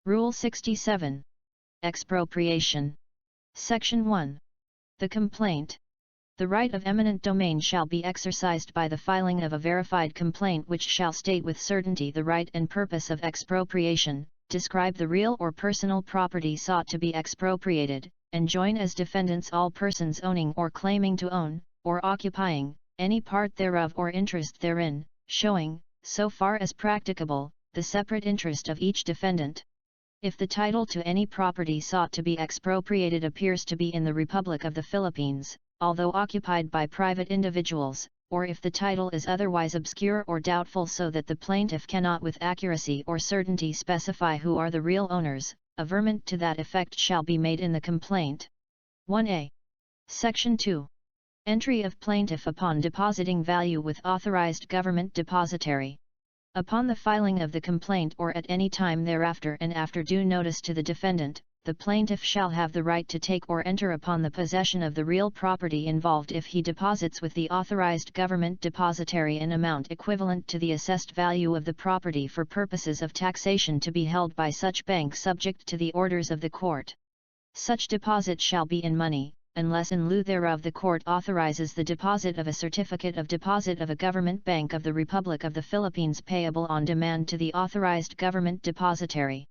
Rule 67. Expropriation. Section 1. The complaint. The right of eminent domain shall be exercised by the filing of a verified complaint which shall state with certainty the right and purpose of expropriation, describe the real or personal property sought to be expropriated, and join as defendants all persons owning or claiming to own, or occupying, any part thereof or interest therein, showing, so far as practicable, the separate interest of each defendant. If the title to any property sought to be expropriated appears to be in the Republic of the Philippines, although occupied by private individuals, or if the title is otherwise obscure or doubtful so that the plaintiff cannot with accuracy or certainty specify who are the real owners, averment to that effect shall be made in the complaint. 1a. Section 2. Entry of plaintiff upon depositing value with authorized government depositary. Upon the filing of the complaint or at any time thereafter and after due notice to the defendant, the plaintiff shall have the right to take or enter upon the possession of the real property involved if he deposits with the authorized government depositary an amount equivalent to the assessed value of the property for purposes of taxation to be held by such bank subject to the orders of the court. Such deposit shall be in money, unless in lieu thereof the court authorizes the deposit of a certificate of deposit of a government bank of the Republic of the Philippines payable on demand to the authorized government depositary.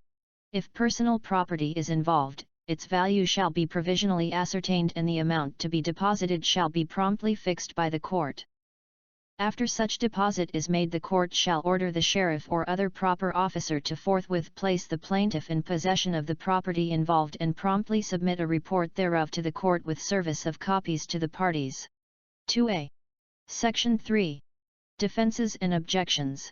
If personal property is involved, its value shall be provisionally ascertained and the amount to be deposited shall be promptly fixed by the court. After such deposit is made, the court shall order the sheriff or other proper officer to forthwith place the plaintiff in possession of the property involved and promptly submit a report thereof to the court with service of copies to the parties. 2a. Section 3. Defenses and objections.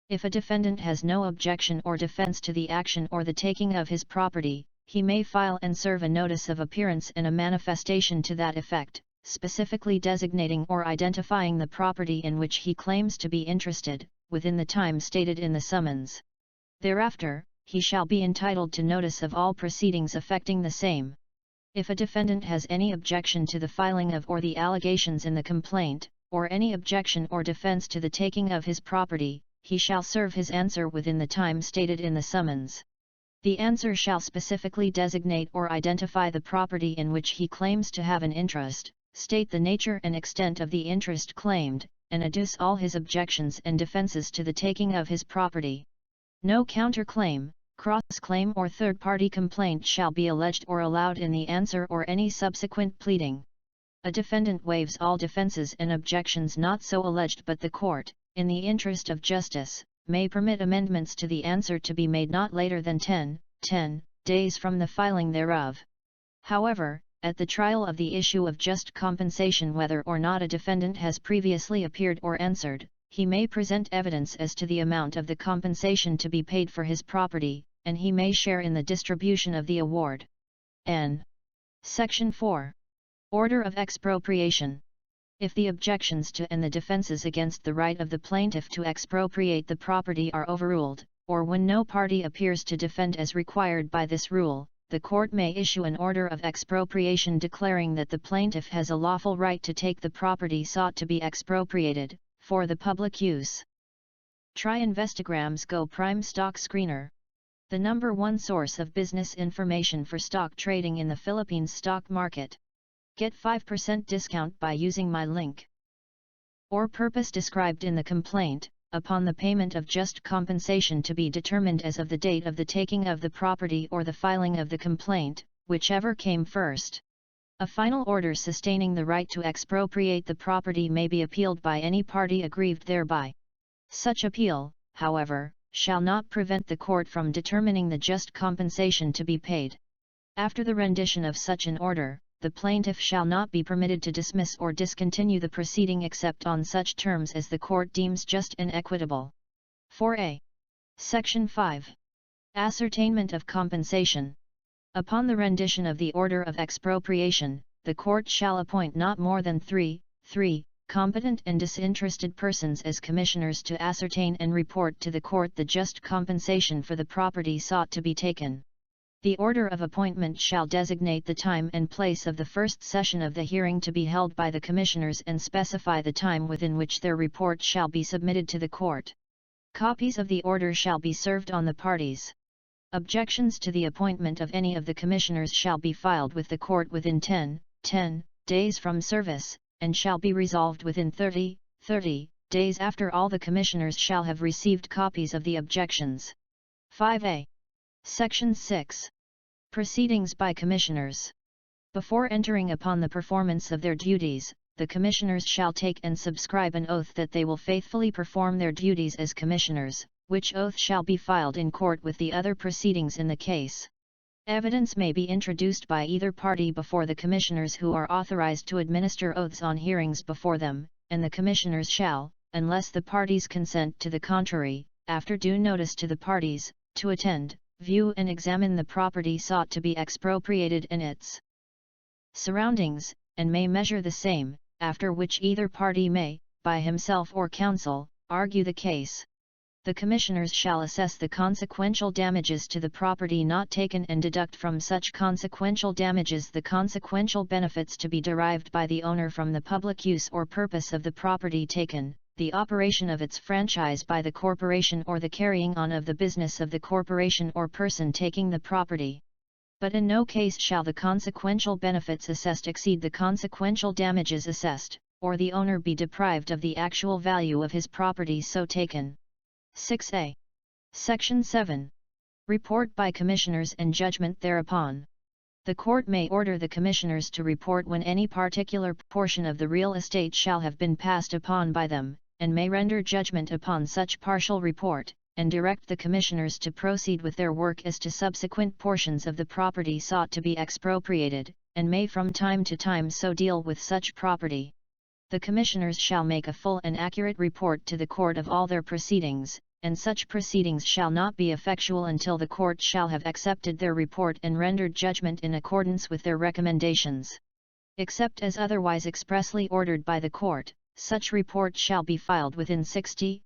If a defendant has no objection or defense to the action or the taking of his property, he may file and serve a notice of appearance and a manifestation to that effect, specifically designating or identifying the property in which he claims to be interested, within the time stated in the summons. Thereafter, he shall be entitled to notice of all proceedings affecting the same. If a defendant has any objection to the filing of or the allegations in the complaint, or any objection or defense to the taking of his property, he shall serve his answer within the time stated in the summons. The answer shall specifically designate or identify the property in which he claims to have an interest, state the nature and extent of the interest claimed, and adduce all his objections and defenses to the taking of his property. No counterclaim, cross-claim or third-party complaint shall be alleged or allowed in the answer or any subsequent pleading. A defendant waives all defenses and objections not so alleged, but the court, in the interest of justice, may permit amendments to the answer to be made not later than 10 days from the filing thereof. However, at the trial of the issue of just compensation, whether or not a defendant has previously appeared or answered, he may present evidence as to the amount of the compensation to be paid for his property, and he may share in the distribution of the award. N. Section 4. Order of expropriation. If the objections to and the defenses against the right of the plaintiff to expropriate the property are overruled, or when no party appears to defend as required by this rule, the court may issue an order of expropriation declaring that the plaintiff has a lawful right to take the property sought to be expropriated, for the public use. Try Investograms Go Prime Stock Screener. The #1 source of business information for stock trading in the Philippines stock market. Get 5% discount by using my link. Or purpose described in the complaint, upon the payment of just compensation to be determined as of the date of the taking of the property or the filing of the complaint, whichever came first. A final order sustaining the right to expropriate the property may be appealed by any party aggrieved thereby. Such appeal, however, shall not prevent the court from determining the just compensation to be paid. After the rendition of such an order, the plaintiff shall not be permitted to dismiss or discontinue the proceeding except on such terms as the court deems just and equitable. 4a. Section 5. Ascertainment of compensation. Upon the rendition of the order of expropriation, the court shall appoint not more than three competent and disinterested persons as commissioners to ascertain and report to the court the just compensation for the property sought to be taken. The order of appointment shall designate the time and place of the first session of the hearing to be held by the commissioners and specify the time within which their report shall be submitted to the court. Copies of the order shall be served on the parties. Objections to the appointment of any of the Commissioners shall be filed with the Court within 10 days from service, and shall be resolved within 30 days after all the Commissioners shall have received copies of the objections. 5a. Section 6. Proceedings by Commissioners. Before entering upon the performance of their duties, the Commissioners shall take and subscribe an oath that they will faithfully perform their duties as Commissioners, which oath shall be filed in court with the other proceedings in the case. Evidence may be introduced by either party before the Commissioners who are authorized to administer oaths on hearings before them, and the Commissioners shall, unless the parties consent to the contrary, after due notice to the parties, to attend, view and examine the property sought to be expropriated and its surroundings, and may measure the same, after which either party may, by himself or counsel, argue the case. The Commissioners shall assess the consequential damages to the property not taken and deduct from such consequential damages the consequential benefits to be derived by the owner from the public use or purpose of the property taken, the operation of its franchise by the corporation or the carrying on of the business of the corporation or person taking the property. But in no case shall the consequential benefits assessed exceed the consequential damages assessed, or the owner be deprived of the actual value of his property so taken. 6a. Section 7. Report by Commissioners and judgment thereupon. The Court may order the Commissioners to report when any particular portion of the real estate shall have been passed upon by them, and may render judgment upon such partial report, and direct the Commissioners to proceed with their work as to subsequent portions of the property sought to be expropriated, and may from time to time so deal with such property. The Commissioners shall make a full and accurate report to the Court of all their proceedings, and such proceedings shall not be effectual until the Court shall have accepted their report and rendered judgment in accordance with their recommendations. Except as otherwise expressly ordered by the Court, such report shall be filed within 60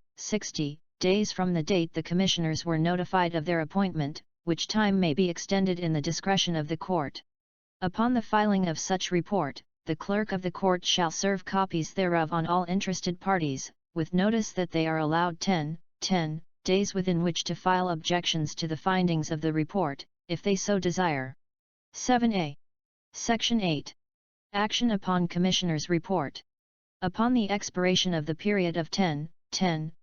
days from the date the Commissioners were notified of their appointment, which time may be extended in the discretion of the Court. Upon the filing of such report, the Clerk of the Court shall serve copies thereof on all interested parties, with notice that they are allowed 10 days within which to file objections to the findings of the report, if they so desire. 7a. Section 8. Action upon Commissioners' report. Upon the expiration of the period of 10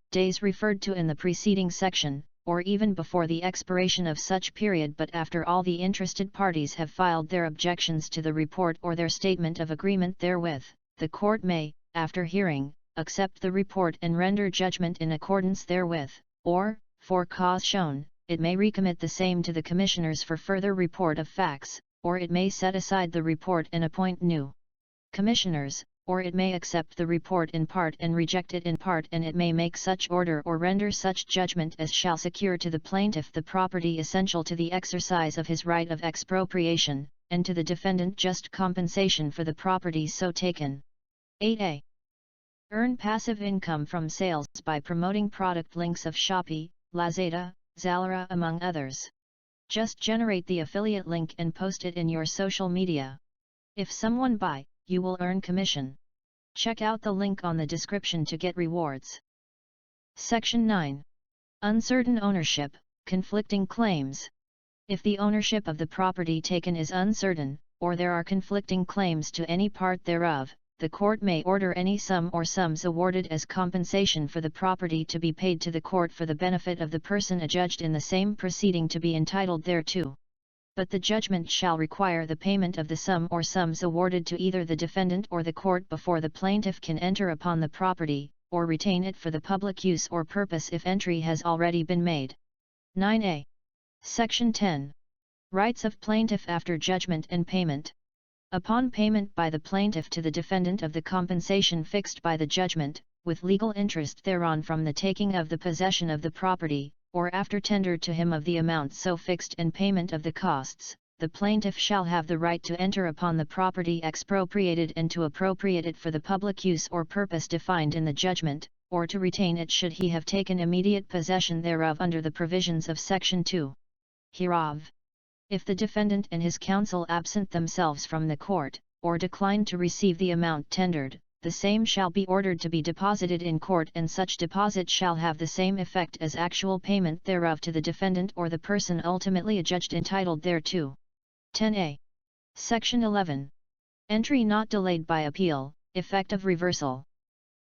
days referred to in the preceding section, or even before the expiration of such period but after all the interested parties have filed their objections to the report or their statement of agreement therewith, the Court may, after hearing, accept the report and render judgment in accordance therewith, or, for cause shown, it may recommit the same to the Commissioners for further report of facts, or it may set aside the report and appoint new Commissioners, or it may accept the report in part and reject it in part, and it may make such order or render such judgment as shall secure to the plaintiff the property essential to the exercise of his right of expropriation, and to the defendant just compensation for the property so taken. 8a. Earn passive income from sales by promoting product links of Shopee, Lazada, Zalora among others. Just generate the affiliate link and post it in your social media. If someone buy, you will earn commission. Check out the link on the description to get rewards. Section 9. Uncertain ownership, conflicting claims. If the ownership of the property taken is uncertain, or there are conflicting claims to any part thereof, the Court may order any sum or sums awarded as compensation for the property to be paid to the Court for the benefit of the person adjudged in the same proceeding to be entitled thereto. But the judgment shall require the payment of the sum or sums awarded to either the defendant or the Court before the plaintiff can enter upon the property, or retain it for the public use or purpose if entry has already been made. 9a. Section 10. Rights of plaintiff after judgment and payment. Upon payment by the plaintiff to the defendant of the compensation fixed by the judgment, with legal interest thereon from the taking of the possession of the property, or after tender to him of the amount so fixed and payment of the costs, the plaintiff shall have the right to enter upon the property expropriated and to appropriate it for the public use or purpose defined in the judgment, or to retain it should he have taken immediate possession thereof under the provisions of Section 2 hereof. If the defendant and his counsel absent themselves from the court, or decline to receive the amount tendered, the same shall be ordered to be deposited in court, and such deposit shall have the same effect as actual payment thereof to the defendant or the person ultimately adjudged entitled thereto. 10a. Section 11. Entry not delayed by appeal, effect of reversal.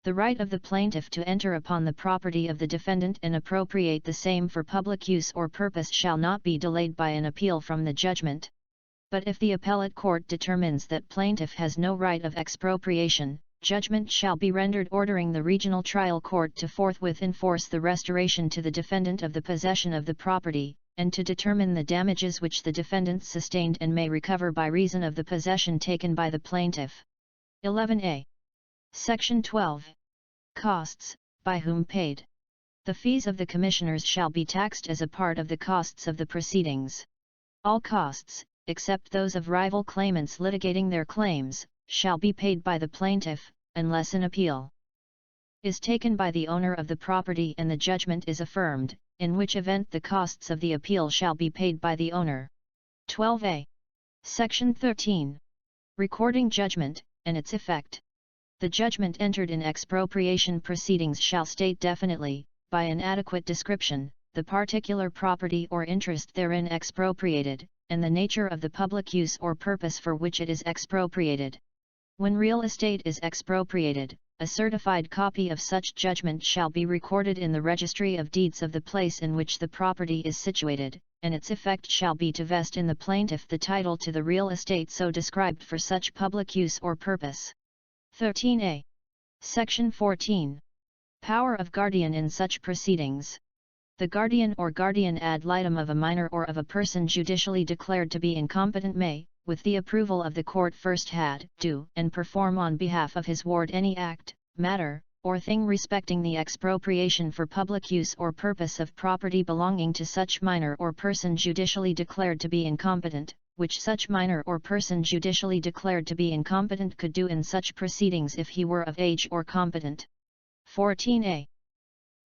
The right of the plaintiff to enter upon the property of the defendant and appropriate the same for public use or purpose shall not be delayed by an appeal from the judgment. But if the appellate court determines that plaintiff has no right of expropriation, judgment shall be rendered ordering the regional trial court to forthwith enforce the restoration to the defendant of the possession of the property, and to determine the damages which the defendant sustained and may recover by reason of the possession taken by the plaintiff. 11a. Section 12. Costs, by whom paid. The fees of the commissioners shall be taxed as a part of the costs of the proceedings. All costs, except those of rival claimants litigating their claims, shall be paid by the plaintiff, unless an appeal is taken by the owner of the property and the judgment is affirmed, in which event the costs of the appeal shall be paid by the owner. 12a. Section 13. Recording judgment, and its effect. The judgment entered in expropriation proceedings shall state definitely, by an adequate description, the particular property or interest therein expropriated, and the nature of the public use or purpose for which it is expropriated. When real estate is expropriated, a certified copy of such judgment shall be recorded in the registry of deeds of the place in which the property is situated, and its effect shall be to vest in the plaintiff the title to the real estate so described for such public use or purpose. 13a. Section 14. Power of guardian in such proceedings. The guardian or guardian ad litem of a minor or of a person judicially declared to be incompetent may, with the approval of the court, first had, do, and perform on behalf of his ward any act, matter, or thing respecting the expropriation for public use or purpose of property belonging to such minor or person judicially declared to be incompetent, which such minor or person judicially declared to be incompetent could do in such proceedings if he were of age or competent. 14a.